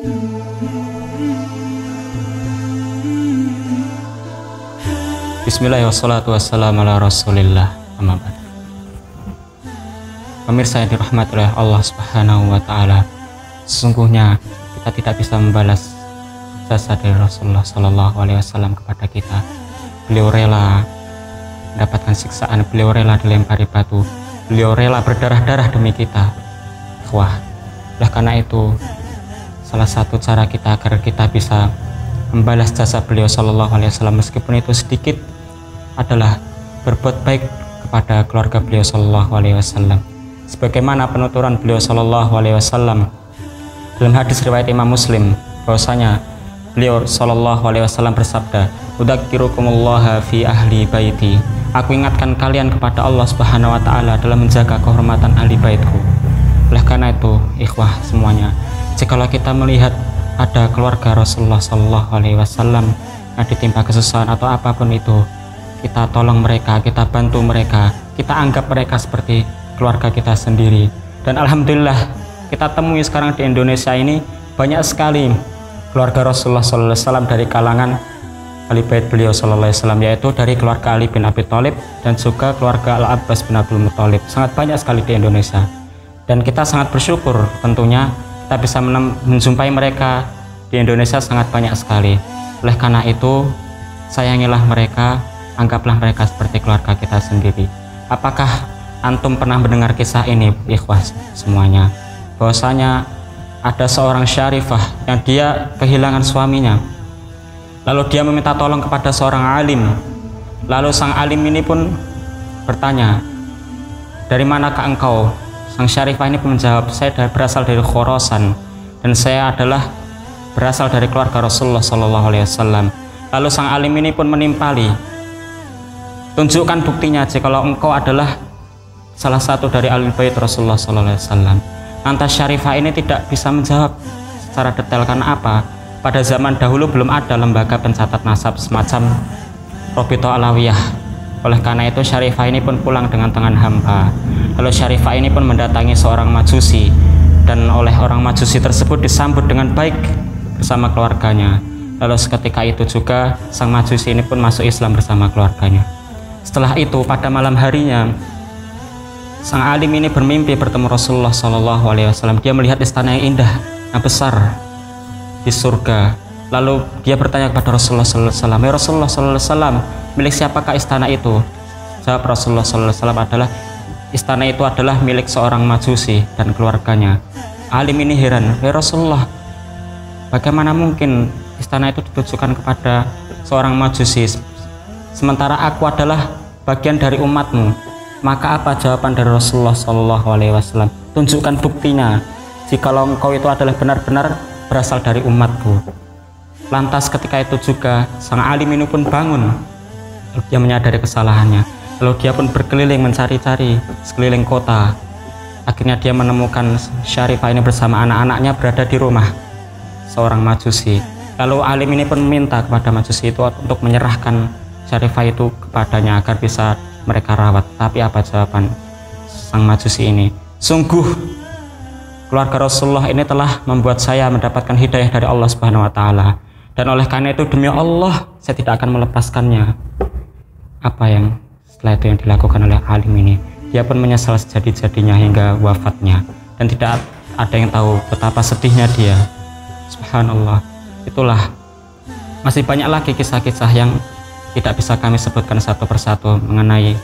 Bismillahirrahmanirrahim. Wassalatu wassalamu ala rasulillah. Amma ba'd. Pemirsa yang dirahmati oleh Allah Subhanahu wa Ta'ala, sesungguhnya kita tidak bisa membalas jasa dari Rasulullah Sallallahu Alaihi Wasallam kepada kita. Beliau rela mendapatkan siksaan, beliau rela dilempari batu, beliau rela berdarah-darah demi kita. Wah, oleh karena itu salah satu cara kita agar kita bisa membalas jasa beliau Sallallahu Alaihi Wasallam meskipun itu sedikit adalah berbuat baik kepada keluarga beliau Sallallahu Alaihi Wasallam. Sebagaimana penuturan beliau Sallallahu Alaihi Wasallam dalam hadis riwayat Imam Muslim, bahwasanya beliau Sallallahu Alaihi Wasallam bersabda, "Udzakirukumullah fi ahli baiti." Aku ingatkan kalian kepada Allah Subhanahu Wa Taala dalam menjaga kehormatan ahli baitku. Oleh karena itu, ikhwah semuanya, jikalau kita melihat ada keluarga Rasulullah Sallallahu Alaihi Wasallam yang ditimpa kesusahan atau apapun itu, kita tolong mereka, kita bantu mereka, kita anggap mereka seperti keluarga kita sendiri. Dan alhamdulillah kita temui sekarang di Indonesia ini banyak sekali keluarga Rasulullah Sallallahu Alaihi Wasallam dari kalangan ahli bait beliau Sallallahu Alaihi Wasallam, yaitu dari keluarga Ali bin Abi Thalib dan juga keluarga Al-Abbas bin Abdul Muthalib. Sangat banyak sekali di Indonesia, dan kita sangat bersyukur tentunya kita bisa menjumpai mereka di Indonesia sangat banyak sekali. Oleh karena itu, sayangilah mereka, anggaplah mereka seperti keluarga kita sendiri. Apakah antum pernah mendengar kisah ini, ikhwah semuanya, bahwasanya ada seorang syarifah yang dia kehilangan suaminya, lalu dia meminta tolong kepada seorang alim. Lalu sang alim ini pun bertanya, "Dari manakah engkau?" Sang syarifah ini pun menjawab, "Saya berasal dari Khorasan dan saya adalah berasal dari keluarga Rasulullah Sallallahu Alaihi Wasallam." Lalu sang alim ini pun menimpali, "Tunjukkan buktinya jikalau engkau adalah salah satu dari ahli bait Rasulullah Sallallahu Alaihi Wasallam." Lantas syarifah ini tidak bisa menjawab secara detail. Karena apa? Pada zaman dahulu belum ada lembaga pencatat nasab semacam Robito Alawiyah. Oleh karena itu syarifah ini pun pulang dengan tangan hampa. Lalu syarifah ini pun mendatangi seorang majusi, dan oleh orang majusi tersebut disambut dengan baik bersama keluarganya. Lalu seketika itu juga sang majusi ini pun masuk Islam bersama keluarganya. Setelah itu pada malam harinya, sang alim ini bermimpi bertemu Rasulullah Sallallahu Alaihi Wasallam. Dia melihat istana yang indah, yang besar di surga. Lalu dia bertanya kepada Rasulullah Sallallahu Alaihi Wasallam, "Ya Rasulullah Sallallahu Alaihi Wasallam, milik siapakah istana itu?" Jawab Rasulullah Sallallahu Alaihi Wasallam, istana itu adalah milik seorang majusi dan keluarganya. Alim ini heran, "Ya Rasulullah, bagaimana mungkin istana itu ditujukan kepada seorang majusi, sementara aku adalah bagian dari umatmu?" Maka apa jawaban dari Rasulullah Sallallahu Alaihi Wasallam? "Tunjukkan buktinya jikalau engkau itu adalah benar-benar berasal dari umatku." Lantas ketika itu juga sang alim ini pun bangun. Lalu dia menyadari kesalahannya. Lalu dia pun berkeliling mencari-cari sekeliling kota. Akhirnya dia menemukan syarifah ini bersama anak-anaknya berada di rumah seorang majusi. Lalu alim ini pun meminta kepada majusi itu untuk menyerahkan syarifah itu kepadanya agar bisa mereka rawat. Tapi apa jawaban sang majusi ini? "Sungguh keluarga Rasulullah ini telah membuat saya mendapatkan hidayah dari Allah Subhanahu Wa Taala, dan oleh karena itu demi Allah saya tidak akan melepaskannya." Apa yang setelah itu yang dilakukan oleh alim ini? Dia pun menyesal sejadi-jadinya hingga wafatnya, dan tidak ada yang tahu betapa sedihnya dia. Subhanallah. Itulah, masih banyak lagi kisah-kisah yang tidak bisa kami sebutkan satu persatu mengenai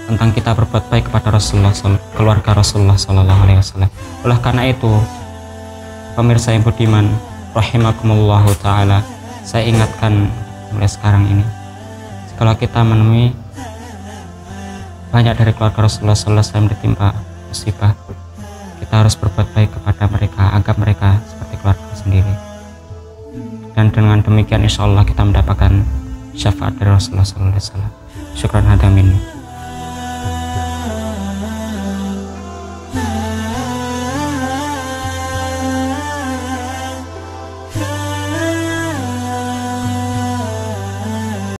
tentang kita berbuat baik kepada Rasulullah, keluarga Rasulullah Sallallahu Alaihi Wasallam. Oleh karena itu, pemirsa yang budiman, rahimakumullahu ta'ala, saya ingatkan mulai sekarang ini, kalau kita menemui banyak dari keluarga Rasulullah Sallallahu Alaihi Wasallam ditimpa musibah, kita harus berbuat baik kepada mereka, anggap mereka seperti keluarga sendiri. Dan dengan demikian insya Allah kita mendapatkan syafaat dari Rasulullah Sallallahu Alaihi Wasallam. Syukran hadamin.